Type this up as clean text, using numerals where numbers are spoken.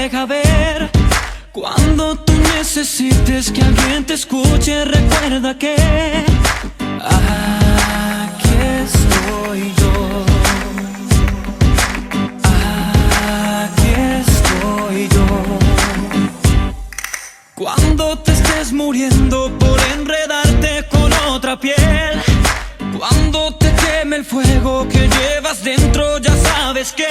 deja ver. Cuando tú necesites que alguien te escuche, recuerda que aquí estoy yo. Aquí estoy yo. Cuando te estés muriendo por enredarte con otra piel, cuando te queme el fuego que llevas dentro, ya sabes que